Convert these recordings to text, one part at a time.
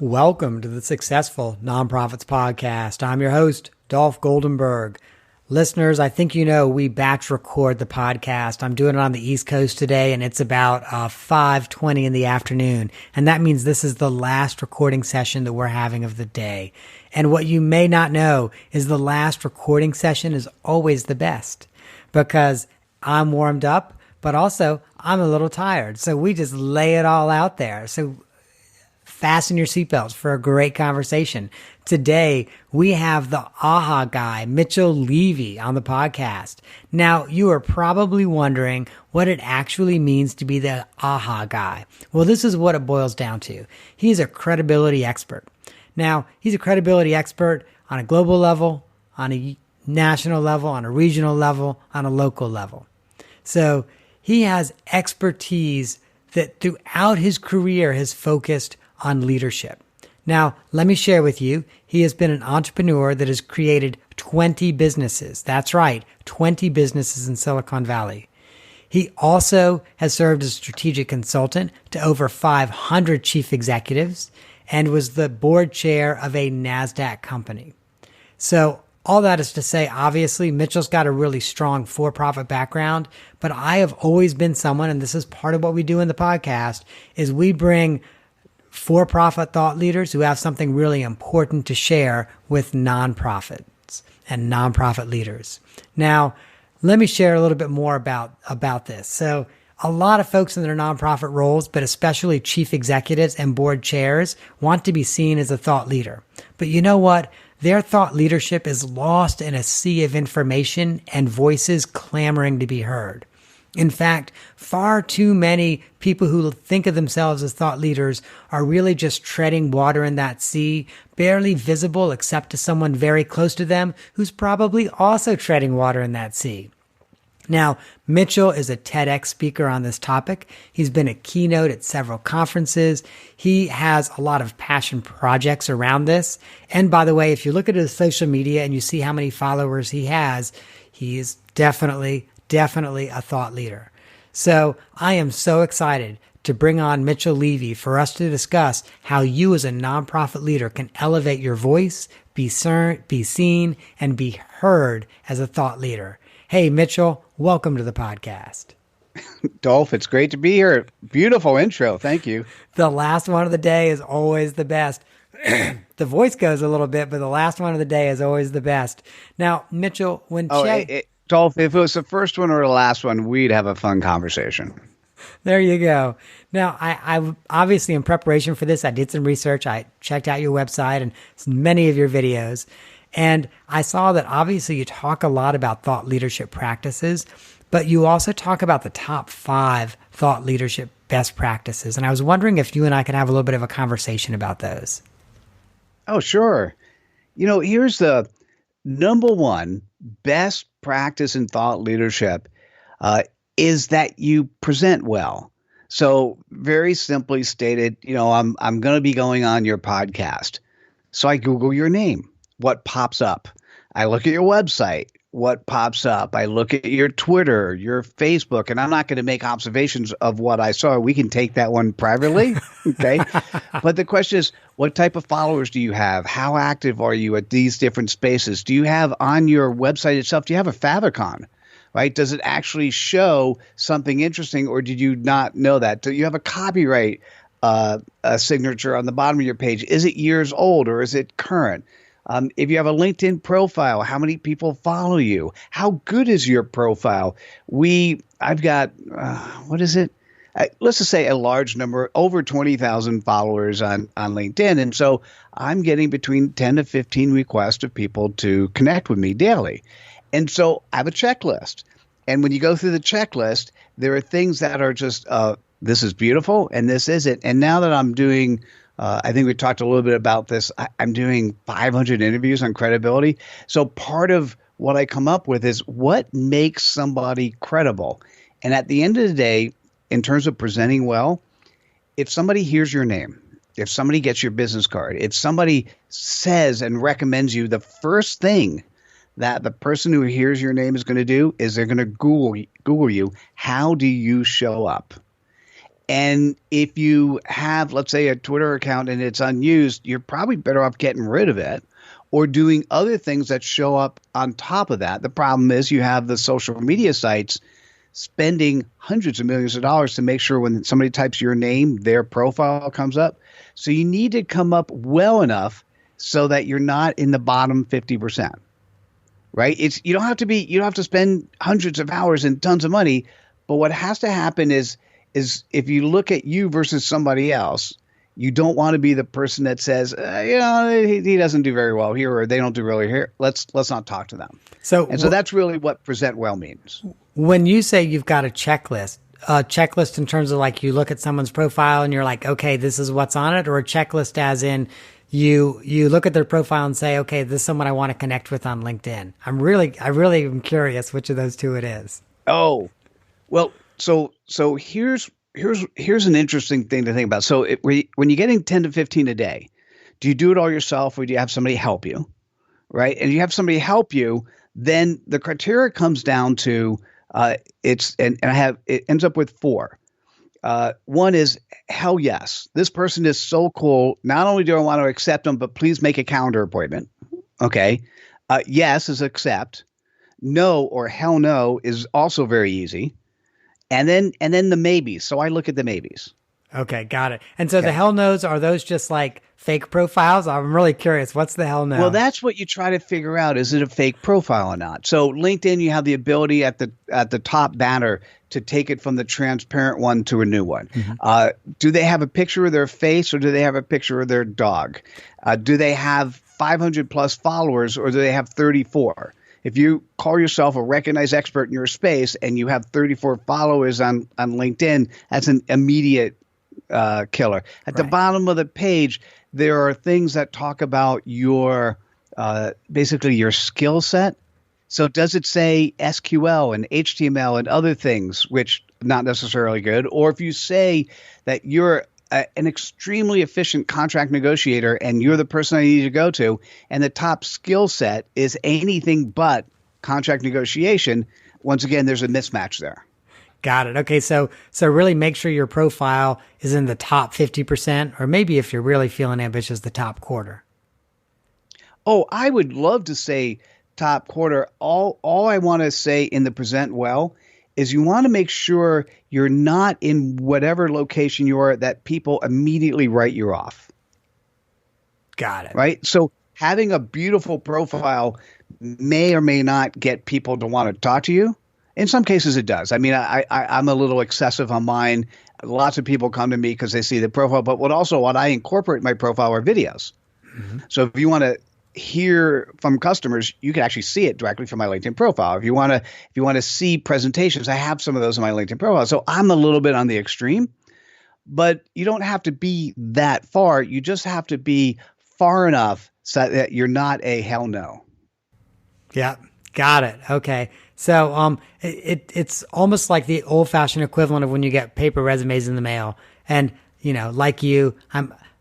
Welcome to the Successful Nonprofits Podcast. I'm your host, Dolph Goldenberg. Listeners, I think you know we batch record the podcast. I'm doing it on the East Coast today, and it's about 5:20 in the afternoon. And that means this is the last recording session that we're having of the day. And what you may not know is the last recording session is always the best because I'm warmed up, but also I'm a little tired. So we just lay it all out there. So fasten your seatbelts for a great conversation. Today, we have the AHA guy, Mitchell Levy, on the podcast. Now, you are probably wondering what it actually means to be the AHA guy. Well, this is what it boils down to. He's a credibility expert. Now, he's a credibility expert on a global level, on a national level, on a regional level, on a local level. So he has expertise that throughout his career has focused on leadership. Now, let me share with you, he has been an entrepreneur that has created 20 businesses. That's right, 20 businesses in Silicon Valley. He also has served as a strategic consultant to over 500 chief executives and was the board chair of a NASDAQ company. So all that is to say, obviously, Mitchell's got a really strong for-profit background, but I have always been someone, and this is part of what we do in the podcast, is we bring for-profit thought leaders who have something really important to share with nonprofits and nonprofit leaders. Now, let me share a little bit more about this. So a lot of folks in their nonprofit roles, but especially chief executives and board chairs, want to be seen as a thought leader. But you know what? Their thought leadership is lost in a sea of information and voices clamoring to be heard. In fact, far too many people who think of themselves as thought leaders are really just treading water in that sea, barely visible except to someone very close to them who's probably also treading water in that sea. Now, Mitchell is a TEDx speaker on this topic. He's been a keynote at several conferences. He has a lot of passion projects around this. And by the way, if you look at his social media and you see how many followers he is definitely a thought leader. So I am so excited to bring on Mitchell Levy for us to discuss how you as a nonprofit leader can elevate your voice, be seen, and be heard as a thought leader. Hey, Mitchell, welcome to the podcast. Dolph, it's great to be here. Beautiful intro. Thank you. The last one of the day is always the best. The voice goes a little bit, but the last one of the day is always the best. Now, Mitchell, Dolph, if it was the first one or the last one, we'd have a fun conversation. There you go. Now, I obviously, in preparation for this, I did some research. I checked out your website and many of your videos. And I saw that obviously you talk a lot about thought leadership practices, but you also talk about the top 5 thought leadership best practices. And I was wondering if you and I could have a little bit of a conversation about those. Oh, sure. Here's the number one best practice in thought leadership is that you present well. So very simply stated, I'm going to be going on your podcast. So I Google your name. What pops up? I look at your website. What pops up? I look at your Twitter, your Facebook, and I'm not going to make observations of what I saw. We can take that one privately. Okay. But the question is, what type of followers do you have? How active are you at these different spaces? Do you have on your website itself, do you have a favicon? Right? Does it actually show something interesting, or did you not know that? Do you have a copyright a signature on the bottom of your page? Is it years old or is it current? If you have a LinkedIn profile, how many people follow you? How good is your profile? I've got, let's just say a large number, over 20,000 followers on LinkedIn. And so I'm getting between 10 to 15 requests of people to connect with me daily. And so I have a checklist. And when you go through the checklist, there are things that are just, this is beautiful and this isn't. And now that I'm doing I think we talked a little bit about this. I'm doing 500 interviews on credibility. So part of what I come up with is what makes somebody credible. And at the end of the day, in terms of presenting well, if somebody hears your name, if somebody gets your business card, if somebody says and recommends you, the first thing that the person who hears your name is going to do is they're going to Google you. How do you show up? And if you have, let's say, a Twitter account and it's unused, you're probably better off getting rid of it or doing other things that show up on top of that. The problem is you have the social media sites spending hundreds of millions of dollars to make sure when somebody types your name, their profile comes up. So you need to come up well enough so that you're not in the bottom 50%. Right? You don't have to spend hundreds of hours and tons of money, but what has to happen is if you look at you versus somebody else, you don't want to be the person that says, he doesn't do very well here, or they don't do really here. Let's not talk to them. So that's really what present well means. When you say you've got a checklist in terms of like you look at someone's profile and you're like, okay, this is what's on it, or a checklist as in you look at their profile and say, okay, this is someone I want to connect with on LinkedIn. I really am curious which of those two it is. Oh, well, so here's an interesting thing to think about. So when you're getting 10 to 15 a day, do you do it all yourself or do you have somebody help you? Right. And you have somebody help you, then the criteria comes down to it ends up with 4. One is, hell yes, this person is so cool. Not only do I want to accept them, but please make a calendar appointment. Okay. Yes is accept. No or hell no is also very easy. And then the maybes. So I look at the maybes. Okay, got it. And so the hell no's, are those just like fake profiles? I'm really curious. What's the hell no? Well, that's what you try to figure out. Is it a fake profile or not? So LinkedIn, you have the ability at the top banner to take it from the transparent one to a new one. Mm-hmm. Do they have a picture of their face or do they have a picture of their dog? Do they have 500 plus followers or do they have 34? If you call yourself a recognized expert in your space and you have 34 followers on LinkedIn, that's an immediate killer. At the bottom of the page, there are things that talk about your basically your skill set. So does it say SQL and HTML and other things, which not necessarily good? Or if you say that you're an extremely efficient contract negotiator and you're the person I need to go to, and the top skill set is anything but contract negotiation, once again, there's a mismatch there. Got it. Okay. So really make sure your profile is in the top 50%, or maybe if you're really feeling ambitious, the top quarter. Oh, I would love to say top quarter. All I want to say in the present well is you want to make sure you're not in whatever location you are that people immediately write you off. Got it. Right? So having a beautiful profile may or may not get people to want to talk to you. In some cases it does. I mean, I'm a little excessive on mine. Lots of people come to me because they see the profile, but what I incorporate in my profile are videos. Mm-hmm. So if you want to hear from customers, you can actually see it directly from my LinkedIn profile. If you want to see presentations, I have some of those in my LinkedIn profile. So I'm a little bit on the extreme, but you don't have to be that far. You just have to be far enough so that you're not a hell no. Yeah, got it. Okay. So it's almost like the old-fashioned equivalent of when you get paper resumes in the mail. And, like you,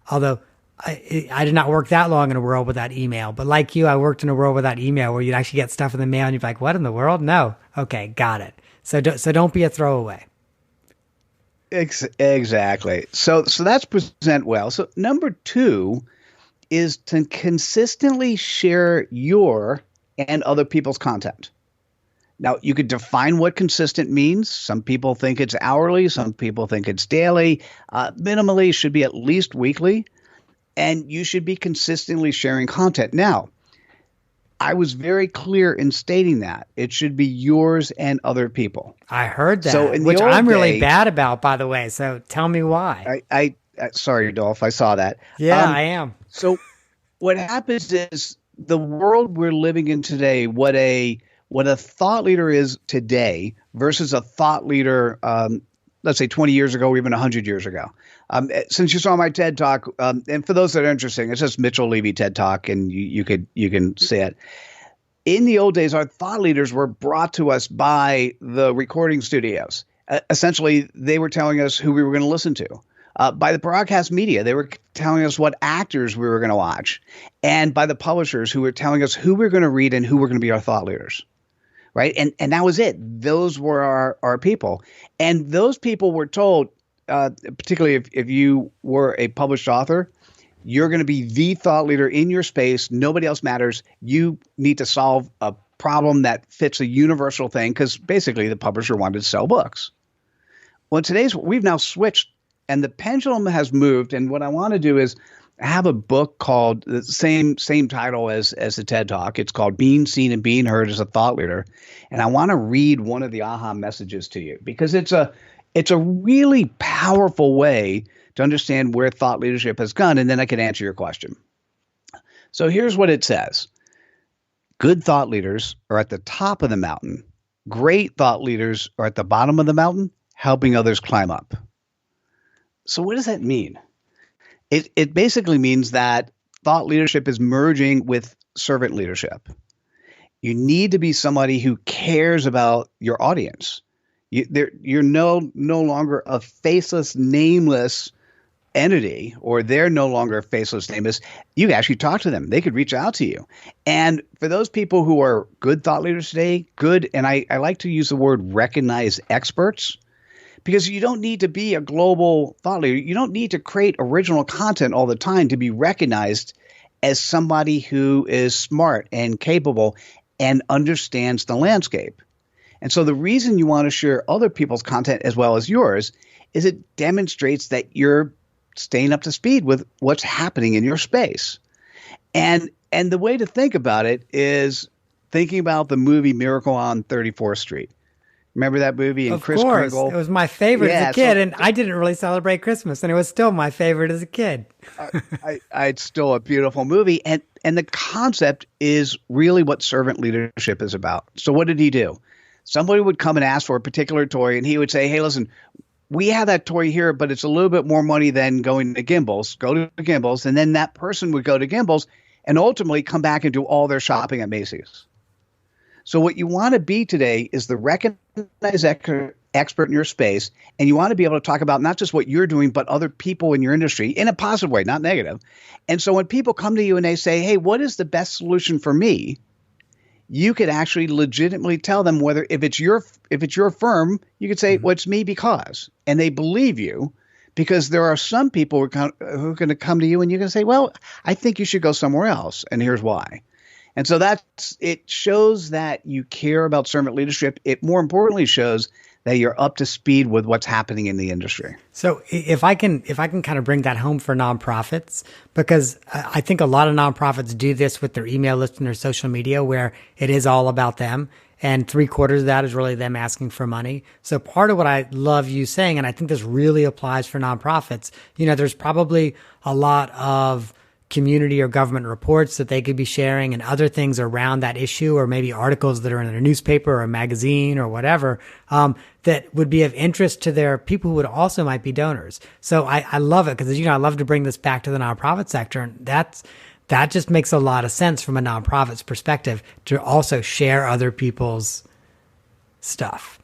although I did not work that long in a world without email, but like you, I worked in a world without email where you'd actually get stuff in the mail and you'd be like, what in the world? No. Okay, got it. So don't be a throwaway. Exactly. So that's present well. So number 2 is to consistently share your and other people's content. Now, you could define what consistent means. Some people think it's hourly. Some people think it's daily. Minimally should be at least weekly. And you should be consistently sharing content. Now, I was very clear in stating that. It should be yours and other people. I heard that, which I'm really bad about, by the way. So tell me why. Sorry, Dolph, I saw that. Yeah, I am. So what happens is the world we're living in today, what a thought leader is today versus a thought leader, let's say 20 years ago or even 100 years ago. Since you saw my TED Talk, and for those that are interested, it's just Mitchell Levy TED Talk, and you can see it. In the old days, our thought leaders were brought to us by the recording studios. Essentially, they were telling us who we were going to listen to. By the broadcast media, they were telling us what actors we were going to watch. And by the publishers who were telling us who we're going to read and who were going to be our thought leaders. Right. And that was it. Those were our people. And those people were told, particularly if you were a published author, you're going to be the thought leader in your space. Nobody else matters. You need to solve a problem that fits a universal thing because basically the publisher wanted to sell books. Well, we've now switched and the pendulum has moved. And what I want to do is have a book called the same title as the TED Talk. It's called Being Seen and Being Heard as a Thought Leader. And I want to read one of the aha messages to you because it's a really powerful way to understand where thought leadership has gone. And then I can answer your question. So here's what it says. Good thought leaders are at the top of the mountain. Great thought leaders are at the bottom of the mountain, helping others climb up. So what does that mean? It basically means that thought leadership is merging with servant leadership. You need to be somebody who cares about your audience. You're no longer a faceless, nameless entity, or they're no longer faceless, nameless. You actually talk to them. They could reach out to you. And for those people who are good thought leaders today, and I like to use the word recognize experts, because you don't need to be a global thought leader. You don't need to create original content all the time to be recognized as somebody who is smart and capable and understands the landscape. And so the reason you want to share other people's content as well as yours is it demonstrates that you're staying up to speed with what's happening in your space. And the way to think about it is thinking about the movie Miracle on 34th Street. Remember that movie? And of Chris course. Kringle? It was my favorite as a kid, and I didn't really celebrate Christmas, and it was still my favorite as a kid. It's still a beautiful movie, and the concept is really what servant leadership is about. So what did he do? Somebody would come and ask for a particular toy, and he would say, hey, listen, we have that toy here, but it's a little bit more money than going to Gimbel's. Go to Gimbel's, and then that person would go to Gimbel's and ultimately come back and do all their shopping at Macy's. So what you want to be today is the recognized expert in your space, and you want to be able to talk about not just what you're doing, but other people in your industry in a positive way, not negative. And so when people come to you and they say, hey, what is the best solution for me? You could actually legitimately tell them if it's your firm, you could say, well, it's me because, and they believe you because there are some people who are going to come to you and you can say, well, I think you should go somewhere else. And here's why. And so it shows that you care about servant leadership. It more importantly shows that you're up to speed with what's happening in the industry. So if I can kind of bring that home for nonprofits, because I think a lot of nonprofits do this with their email list and their social media where it is all about them. And 3/4 of that is really them asking for money. So part of what I love you saying, and I think this really applies for nonprofits, there's probably a lot of community or government reports that they could be sharing and other things around that issue, or maybe articles that are in a newspaper or a magazine or whatever, that would be of interest to their people who would also might be donors. So I love it because, I love to bring this back to the nonprofit sector. And that just makes a lot of sense from a nonprofit's perspective to also share other people's stuff.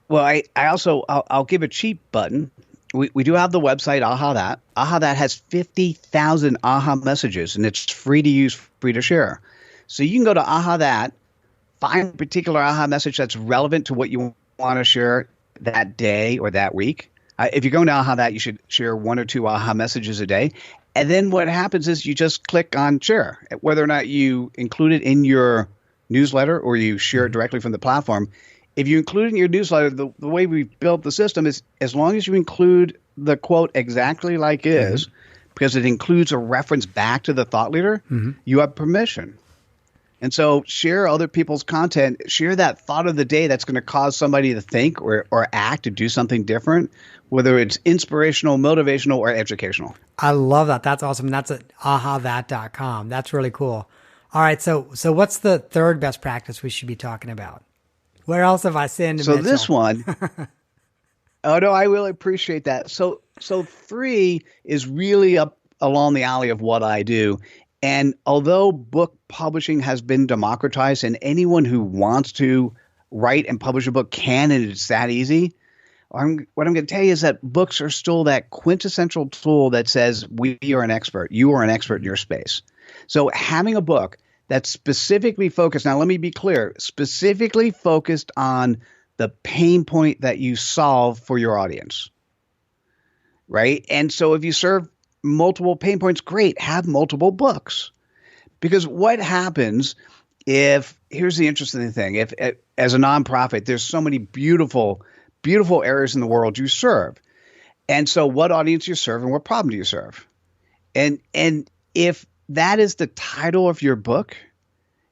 Well, I'll give a cheap button. We do have the website, Aha That. Aha That has 50,000 aha messages, and it's free to use, free to share. So you can go to Aha That, find a particular aha message that's relevant to what you want to share that day or that week. If you're going to Aha That, you should share 1 or 2 aha messages a day. And then what happens is you just click on share. Whether or not you include it in your newsletter or you share it directly from the platform, if you include it in your newsletter, the way we've built the system is as long as you include the quote exactly like is, because it includes a reference back to the thought leader, you have permission. And so share other people's content, share that thought of the day that's going to cause somebody to think or act or do something different, whether it's inspirational, motivational, or educational. I love that. That's awesome. That's at ahathat.com. That's really cool. All right. So what's the third best practice we should be talking about? Where else have I sinned? So Mitchell? This one, oh no, I really appreciate that. So 3 is really up along the alley of what I do. And although book publishing has been democratized and anyone who wants to write and publish a book can, and it's that easy, what I'm going to tell you is that books are still that quintessential tool that says we are an expert. You are an expert in your space. So having a book that's specifically focused, now let me be clear, specifically focused on the pain point that you solve for your audience. right? And so if you serve multiple pain points, great, have multiple books. Because what happens if, here's the interesting thing, if as a nonprofit, there's so many beautiful, beautiful areas in the world you serve. And so what audience you serve and what problem do you serve? And if that is the title of your book,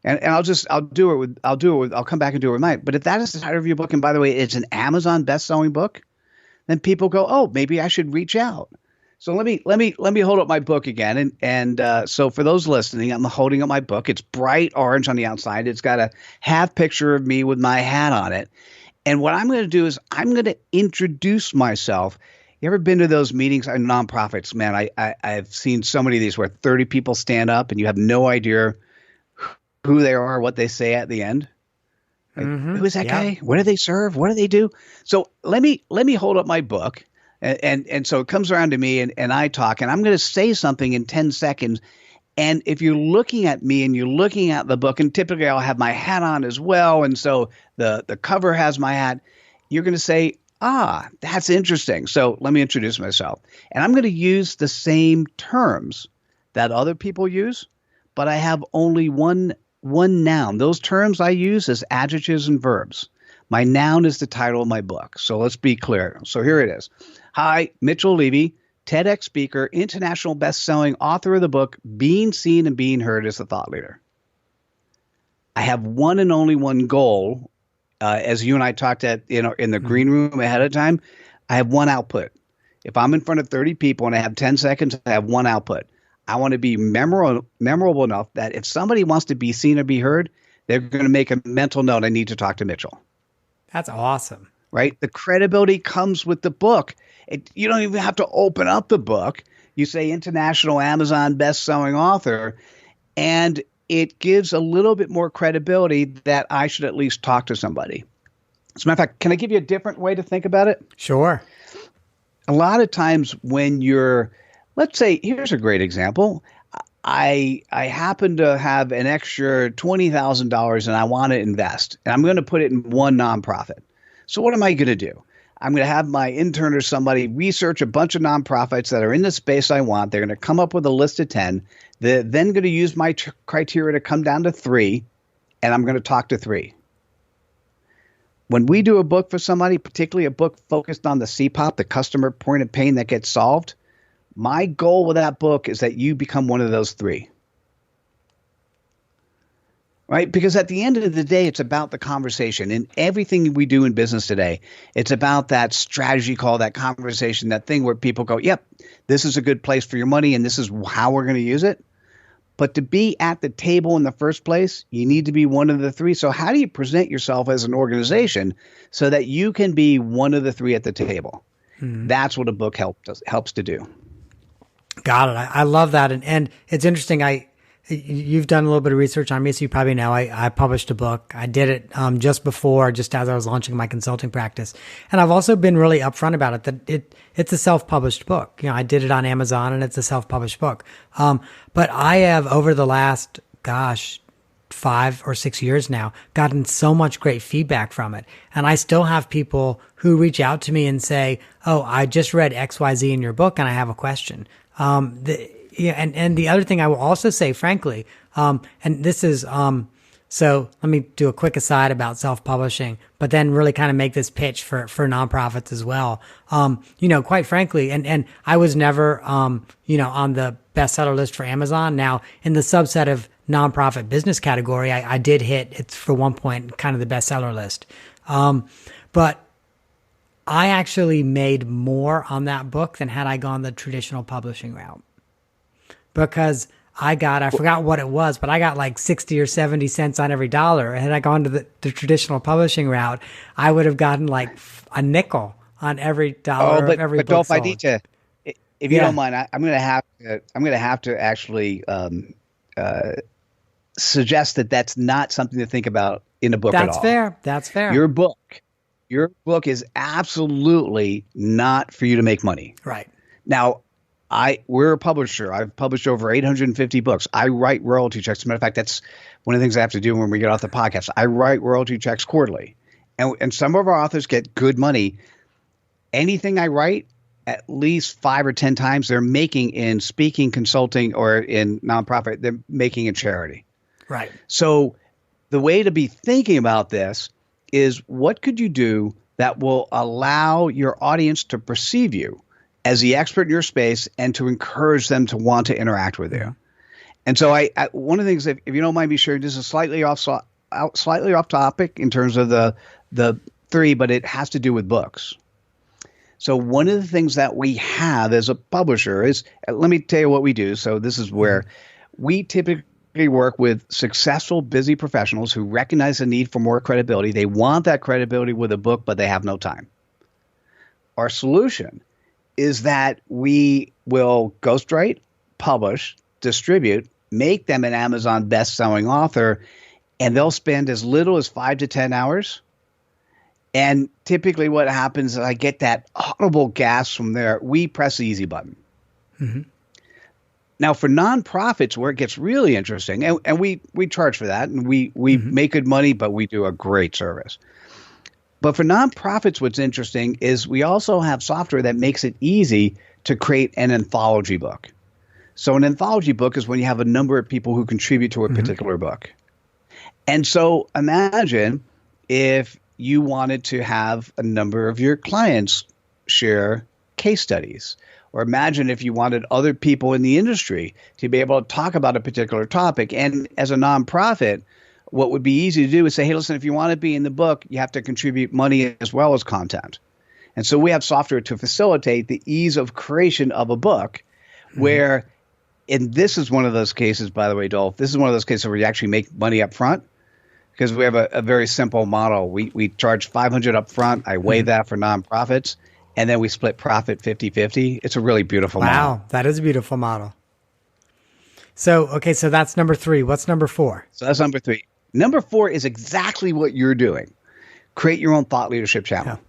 and I'll come back and do it with mine. But if that is the title of your book, and by the way, it's an Amazon best-selling book, then people go, oh, maybe I should reach out. So let me hold up my book again. And so for those listening, I'm holding up my book. It's bright orange on the outside. It's got a half picture of me with my hat on it. And what I'm going to do is I'm going to introduce myself. You ever been to those meetings on nonprofits? Man, I've seen so many of these where 30 people stand up and you have no idea who they are, what they say at the end. Like, who is that guy? What do they serve? What do they do? So let me hold up my book. And so it comes around to me and I talk, and I'm going to say something in 10 seconds. And if you're looking at me and you're looking at the book, and typically I'll have my hat on as well, and so the cover has my hat, you're going to say, that's interesting. So let me introduce myself. And I'm going to use the same terms that other people use, but I have only one noun. Those terms I use as adjectives and verbs. My noun is the title of my book. So let's be clear. So here it is. Hi, Mitchell Levy, TEDx speaker, international best-selling author of the book, Being Seen and Being Heard as a Thought Leader. I have one and only one goal. As you and I talked at in the green room ahead of time, I have one output. If I'm in front of 30 people and I have 10 seconds, I have one output. I want to be memorable enough that if somebody wants to be seen or be heard, they're going to make a mental note, I need to talk to Mitchell. That's awesome. Right? The credibility comes with the book. You don't even have to open up the book. You say international Amazon best-selling author, and it gives a little bit more credibility that I should at least talk to somebody. As a matter of fact, can I give you a different way to think about it? Sure. A lot of times when you're, let's say, here's a great example. I happen to have an extra $20,000 and I want to invest, and I'm going to put it in one nonprofit. So what am I going to do? I'm going to have my intern or somebody research a bunch of nonprofits that are in the space I want. They're going to come up with a list of 10. They're then going to use my criteria to come down to 3, and I'm going to talk to 3. When we do a book for somebody, particularly a book focused on the CPOP, the customer point of pain that gets solved, my goal with that book is that you become one of those 3. Right? Because at the end of the day, it's about the conversation. In everything we do in business today, it's about that strategy call, that conversation, that thing where people go, yep, this is a good place for your money and this is how we're going to use it. But to be at the table in the first place, you need to be one of the 3. So how do you present yourself as an organization so that you can be one of the 3 at the table? That's what a book helps to do. Got it. I love that. And it's interesting. You've done a little bit of research on me, so you probably know I published a book. I did it just as I was launching my consulting practice. And I've also been really upfront about it, that it's a self-published book. You know, I did it on Amazon and it's a self-published book. But I have, over the last, 5 or 6 years now, gotten so much great feedback from it. And I still have people who reach out to me and say, oh, I just read XYZ in your book and I have a question. And the other thing I will also say, frankly, and this is, so let me do a quick aside about self-publishing, but then really kind of make this pitch for nonprofits as well. Quite frankly, and I was never, on the bestseller list for Amazon. Now, in the subset of nonprofit business category, I did hit, it's for one point, kind of the bestseller list. But I actually made more on that book than had I gone the traditional publishing route. Because I forgot what it was, but I got like 60 or 70 cents on every dollar. And had I gone to the traditional publishing route, I would have gotten like a nickel on every dollar of every book Dolph, sold. I need to, if you don't mind, I'm going to have to actually suggest that that's not something to think about in a book at all. That's fair. Your book is absolutely not for you to make money. Right. Now, we're a publisher. I've published over 850 books. I write royalty checks. As a matter of fact, that's one of the things I have to do when we get off the podcast. I write royalty checks quarterly. And some of our authors get good money. Anything I write, at least 5 or 10 times they're making in speaking, consulting, or in nonprofit, they're making in charity. Right. So the way to be thinking about this is, what could you do that will allow your audience to perceive you as the expert in your space and to encourage them to want to interact with you? And so I one of the things, if you don't mind me sharing, this is slightly off topic in terms of the three, but it has to do with books. So one of the things that we have as a publisher is, let me tell you what we do. So this is where we typically work with successful, busy professionals who recognize the need for more credibility. They want that credibility with a book, but they have no time. Our solution is that we will ghostwrite, publish, distribute, make them an Amazon best-selling author, and they'll spend as little as 5 to 10 hours. And typically what happens is I get that audible gasp from there. We press the easy button. Mm-hmm. Now, for nonprofits, where it gets really interesting, and we charge for that, and we make good money, but we do a great service. But for nonprofits, what's interesting is we also have software that makes it easy to create an anthology book. So an anthology book is when you have a number of people who contribute to a particular book. And so imagine if you wanted to have a number of your clients share case studies, or imagine if you wanted other people in the industry to be able to talk about a particular topic. And as a nonprofit, what would be easy to do is say, hey, listen, if you want to be in the book, you have to contribute money as well as content. And so we have software to facilitate the ease of creation of a book where, and this is one of those cases, by the way, Dolph, this is one of those cases where you actually make money up front, because we have a very simple model. We charge $500 up front. I waive that for nonprofits, and then we split profit 50-50. It's a really beautiful model. Wow, that is a beautiful model. So, okay, so that's number 3. What's number 4? So that's number 3. Number 4 is exactly what you're doing. Create your own thought leadership channel,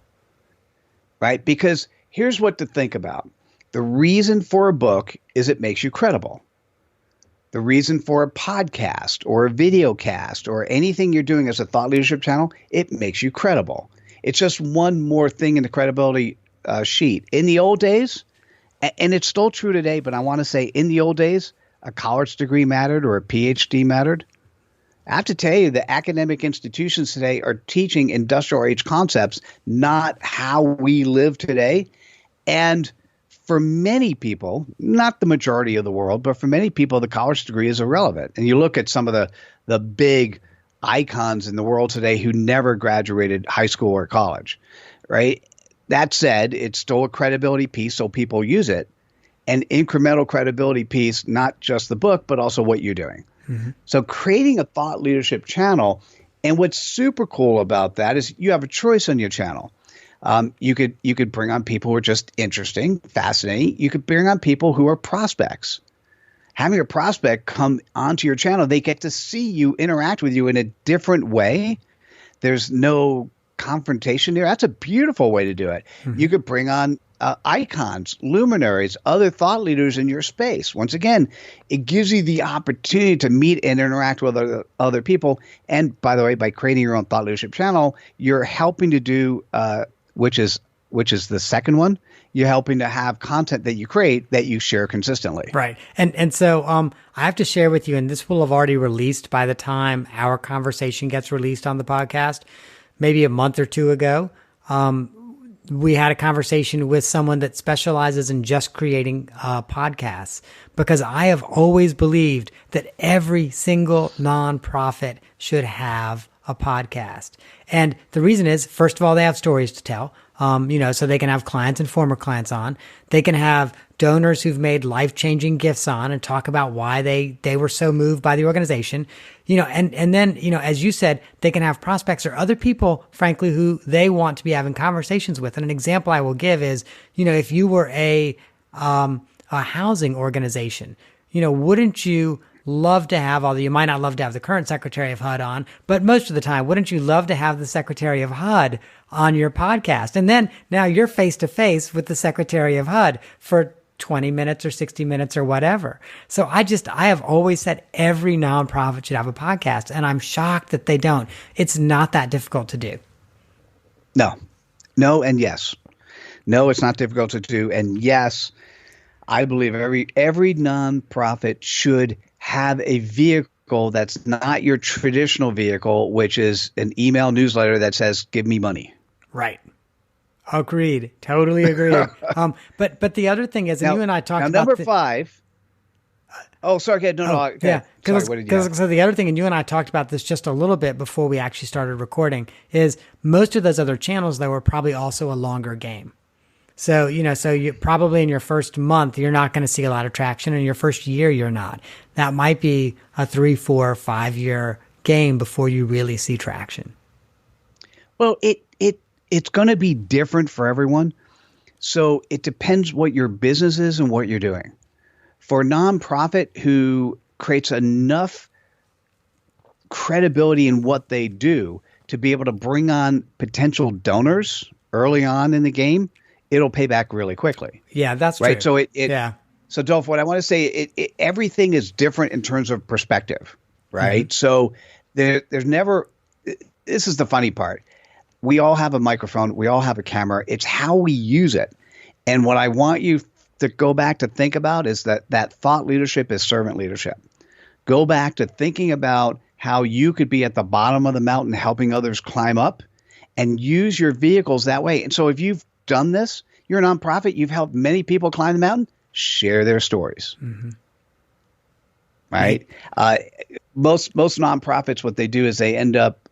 right? Because here's what to think about. The reason for a book is it makes you credible. The reason for a podcast or a video cast or anything you're doing as a thought leadership channel, it makes you credible. It's just one more thing in the credibility sheet. In the old days, and it's still true today, but I want to say in the old days, a college degree mattered or a PhD mattered. I have to tell you, the academic institutions today are teaching industrial age concepts, not how we live today. And for many people, not the majority of the world, but for many people, the college degree is irrelevant. And you look at some of the big icons in the world today who never graduated high school or college, right? That said, it's still a credibility piece, so people use it. An incremental credibility piece, not just the book, but also what you're doing. So creating a thought leadership channel, and what's super cool about that is you have a choice on your channel. You could bring on people who are just interesting, fascinating. You could bring on people who are prospects. Having a prospect come onto your channel, they get to see you, interact with you in a different way. There's no confrontation there. That's a beautiful way to do it. You could bring on icons, luminaries, other thought leaders in your space. Once again, it gives you the opportunity to meet and interact with other people. And by the way, by creating your own thought leadership channel, you're helping to do, which is the second one, you're helping to have content that you create that you share consistently. Right. And so I have to share with you, and this will have already released by the time our conversation gets released on the podcast, maybe a month or 2 ago. We had a conversation with someone that specializes in just creating podcasts, because I have always believed that every single nonprofit should have a podcast. And the reason is, first of all, they have stories to tell, so they can have clients and former clients on. They can have donors who've made life-changing gifts on and talk about why they were so moved by the organization, and then, as you said, they can have prospects or other people, frankly, who they want to be having conversations with. And an example I will give is, if you were a housing organization, wouldn't you love to have, although you might not love to have the current Secretary of HUD on, but most of the time, wouldn't you love to have the Secretary of HUD on your podcast? And then now you're face to face with the Secretary of HUD for 20 minutes or 60 minutes or whatever. So I have always said every nonprofit should have a podcast, and I'm shocked that they don't. It's not that difficult to do. No, and yes. No, it's not difficult to do. And yes, I believe every nonprofit should have a vehicle that's not your traditional vehicle, which is an email newsletter that says, give me money. Right. Agreed. Totally agreed. But the other thing is, and Now, you and I talked now about number five. Oh, sorry. Okay, no. Yeah. Sorry, what did you have? So the other thing, and you and I talked about this just a little bit before we actually started recording, is most of those other channels, though, are probably also a longer game. So, so you probably in your first month, you're not going to see a lot of traction. In your first year, you're not. That might be a 3, 4, 5 year game before you really see traction. Well, it's going to be different for everyone. So it depends what your business is and what you're doing. For a nonprofit who creates enough credibility in what they do to be able to bring on potential donors early on in the game, it'll pay back really quickly. Yeah, that's right. True. So So Dolph, what I want to say, everything is different in terms of perspective, right? Mm-hmm. So there's never. This is the funny part. We all have a microphone. We all have a camera. It's how we use it. And what I want you to go back to think about is that thought leadership is servant leadership. Go back to thinking about how you could be at the bottom of the mountain helping others climb up, and use your vehicles that way. And so if you've done this, you're a nonprofit, you've helped many people climb the mountain, share their stories. Mm-hmm. Right? Most nonprofits, what they do is they end up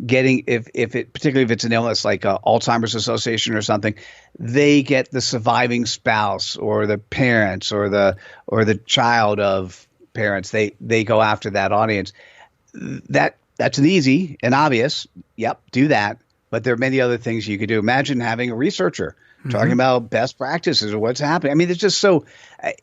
getting, particularly if it's an illness like Alzheimer's Association or something, they get the surviving spouse or the parents or the child of parents. They go after that audience. That's an easy and obvious. Yep, do that. But there are many other things you could do. Imagine having a researcher talking about best practices or what's happening. I mean, it's just so,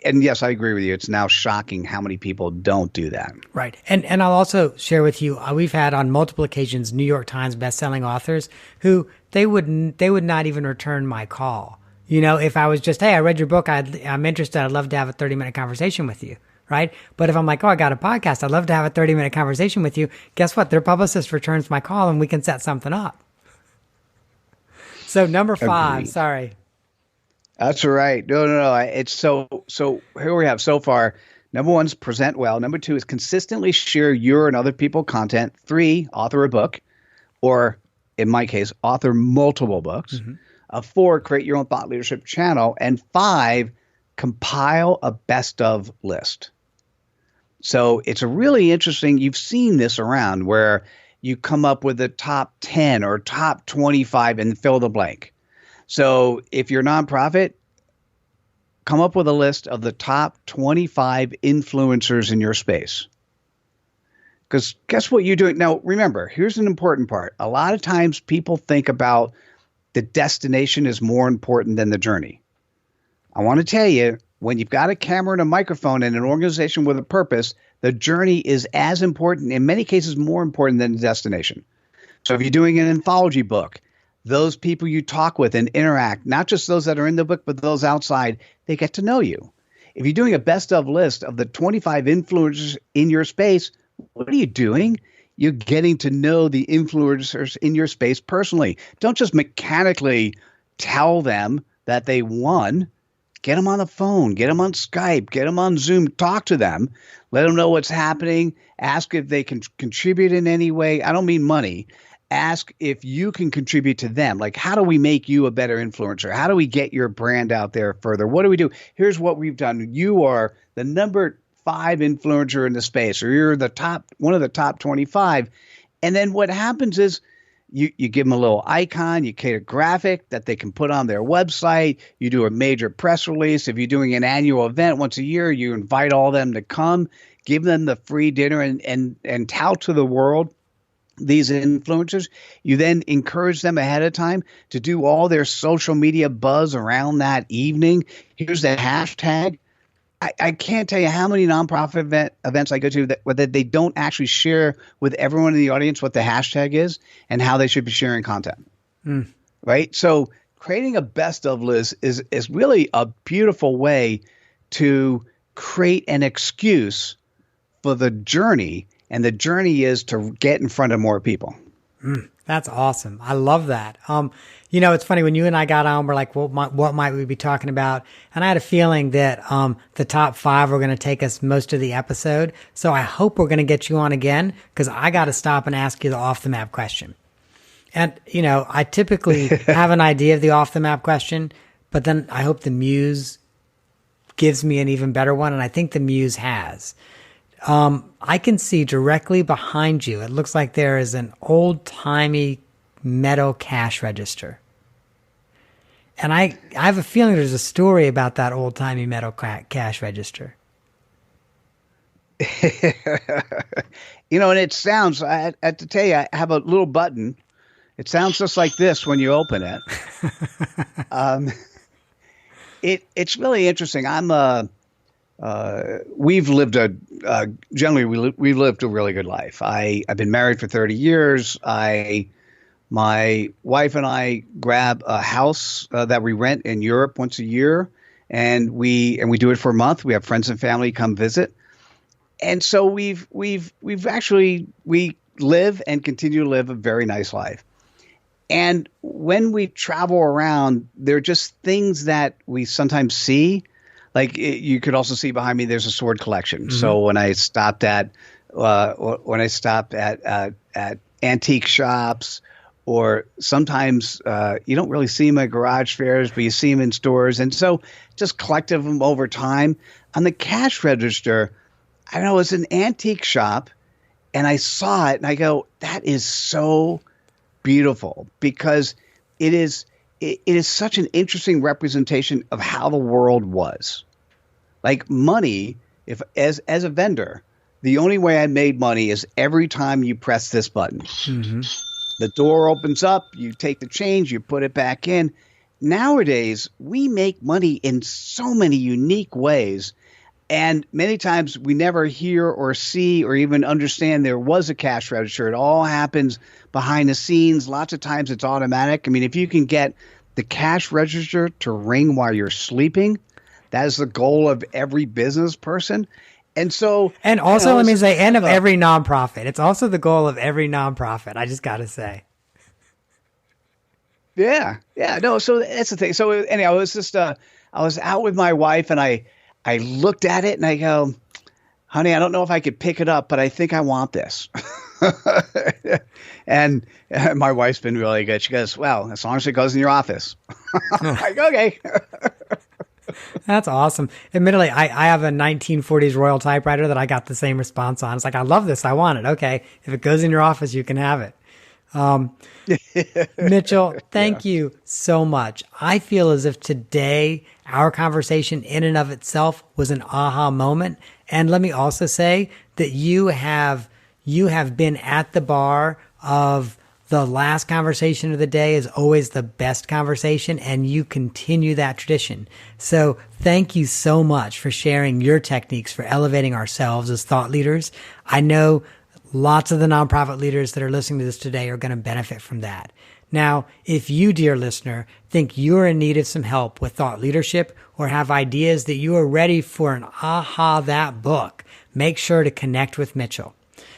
and yes, I agree with you. It's now shocking how many people don't do that. Right. And I'll also share with you, we've had on multiple occasions New York Times bestselling authors who they would not even return my call. If I was just, hey, I read your book, I'm interested, I'd love to have a 30-minute conversation with you. Right. But if I'm like, oh, I got a podcast, I'd love to have a 30-minute conversation with you. Guess what? Their publicist returns my call and we can set something up. So number 5, Agreed. Sorry. That's right. No. It's so here we have so far. Number 1 is present well. Number 2 is consistently share your and other people's content. 3, author a book, or in my case, author multiple books. 4, create your own thought leadership channel. And 5, compile a best of list. So it's a really interesting, you've seen this around where you come up with the top 10 or top 25 and fill the blank. So if you're a nonprofit, come up with a list of the top 25 influencers in your space. Because guess what you're doing? Now, remember, here's an important part. A lot of times people think about the destination is more important than the journey. I want to tell you, when you've got a camera and a microphone and an organization with a purpose, the journey is as important, in many cases more important than the destination. So if you're doing an anthology book, those people you talk with and interact, not just those that are in the book, but those outside, they get to know you. If you're doing a best of list of the 25 influencers in your space, what are you doing? You're getting to know the influencers in your space personally. Don't just mechanically tell them that they won. Get them on the phone, get them on Skype, get them on Zoom, talk to them, let them know what's happening, ask if they can contribute in any way. I don't mean money. Ask if you can contribute to them. Like, how do we make you a better influencer? How do we get your brand out there further? What do we do? Here's what we've done. You are the number 5 influencer in the space, or you're one of the top 25. And then what happens is, You give them a little icon, you create a graphic that they can put on their website, you do a major press release. If you're doing an annual event once a year, you invite all of them to come, give them the free dinner and tout to the world these influencers. You then encourage them ahead of time to do all their social media buzz around that evening. Here's the hashtag. I can't tell you how many nonprofit events I go to that they don't actually share with everyone in the audience what the hashtag is and how they should be sharing content. Right? So creating a best of list is really a beautiful way to create an excuse for the journey. And the journey is to get in front of more people. That's awesome. I love that. It's funny when you and I got on, we're like, what might we be talking about? And I had a feeling that the top five were going to take us most of the episode. So I hope we're going to get you on again because I got to stop and ask you the off the map question. And, I typically have an idea of the off the map question, but then I hope the muse gives me an even better one. And I think the muse has. I can see directly behind you. It looks like there is an old timey metal cash register. And I have a feeling there's a story about that old timey metal cash register. And it sounds, I have to tell you, I have a little button. It sounds just like this when you open it. It's really interesting. We've lived we've lived a really good life. I've been married for 30 years. My wife and I grab a house that we rent in Europe once a year, and we do it for a month. We have friends and family come visit, and so we live and continue to live a very nice life. And when we travel around, there are just things that we sometimes see. Like you could also see behind me, there's a sword collection. Mm-hmm. So when I stopped at antique shops, or sometimes you don't really see them at garage fairs, but you see them in stores. And so just collected them over time. On the cash register, I don't know, it's an antique shop, and I saw it, and I go, that is so beautiful, because it is such an interesting representation of how the world was. Like money, if as a vendor, the only way I made money is every time you press this button. Mm-hmm. The door opens up, you take the change, you put it back in. Nowadays, we make money in so many unique ways. And many times we never hear or see or even understand there was a cash register. It all happens behind the scenes. Lots of times it's automatic. I mean, if you can get the cash register to ring while you're sleeping, that is the goal of every business person. And so, and also, let me say, and of every nonprofit. It's also the goal of every nonprofit. I just got to say. Yeah. No, so that's the thing. So anyhow, it was just, I was out with my wife, and I looked at it and I go, honey, I don't know if I could pick it up, but I think I want this. And my wife's been really good. She goes, well, as long as it goes in your office. I'm like, okay. That's awesome. Admittedly, I have a 1940s Royal typewriter that I got the same response on. It's like, I love this. I want it. Okay. If it goes in your office, you can have it. Mitchell, thank you so much. I feel as if today, our conversation in and of itself was an aha moment. And let me also say that you have been at the bar of the last conversation of the day is always the best conversation, and you continue that tradition. So thank you so much for sharing your techniques for elevating ourselves as thought leaders. I know lots of the nonprofit leaders that are listening to this today are going to benefit from that. Now, if you, dear listener, think you're in need of some help with thought leadership or have ideas that you are ready for an aha that book, make sure to connect with Mitchell.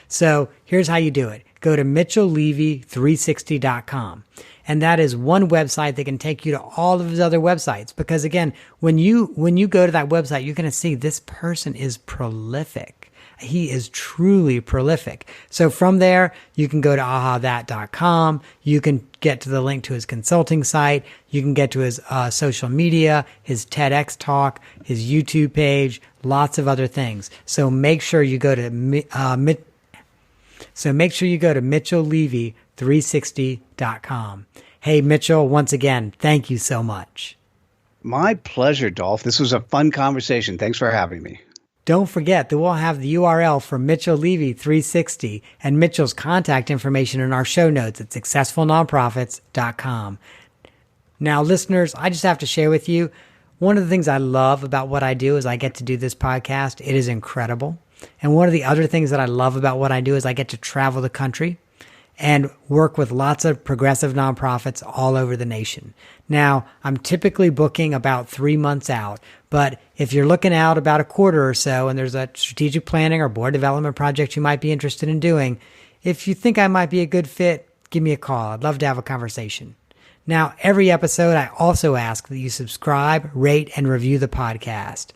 So here's how you do it. Go to mitchellevy360.com. And that is one website that can take you to all of his other websites. Because again, when you go to that website, you're going to see this person is prolific. He is truly prolific. So from there, you can go to ahathat.com. You can get to the link to his consulting site. You can get to his social media, his TEDx talk, his YouTube page, lots of other things. So make sure you go to mitchellevy360.com. Hey, Mitchell, once again, thank you so much. My pleasure, Dolph. This was a fun conversation. Thanks for having me. Don't forget that we'll have the URL for Mitchell Levy 360 and Mitchell's contact information in our show notes at successfulnonprofits.com. Now, listeners, I just have to share with you, one of the things I love about what I do is I get to do this podcast. It is incredible. And one of the other things that I love about what I do is I get to travel the country and work with lots of progressive nonprofits all over the nation. Now, I'm typically booking about 3 months out, but if you're looking out about a quarter or so and there's a strategic planning or board development project you might be interested in doing, if you think I might be a good fit, give me a call. I'd love to have a conversation. Now, every episode, I also ask that you subscribe, rate, and review the podcast.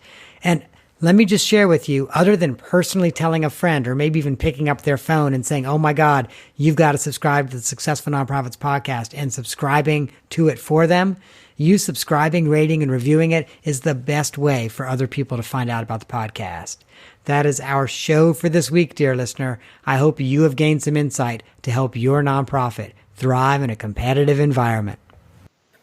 And let me just share with you, other than personally telling a friend or maybe even picking up their phone and saying, oh my God, you've got to subscribe to the Successful Nonprofits podcast and subscribing to it for them, you subscribing, rating, and reviewing it is the best way for other people to find out about the podcast. That is our show for this week, dear listener. I hope you have gained some insight to help your nonprofit thrive in a competitive environment.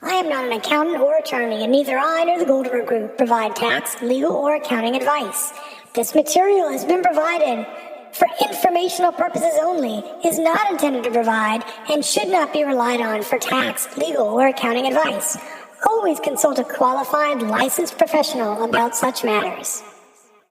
I am not an accountant or attorney, and neither I nor the Goldberg Group provide tax, legal, or accounting advice. This material has been provided for informational purposes only, is not intended to provide, and should not be relied on for tax, legal, or accounting advice. Always consult a qualified, licensed professional about such matters.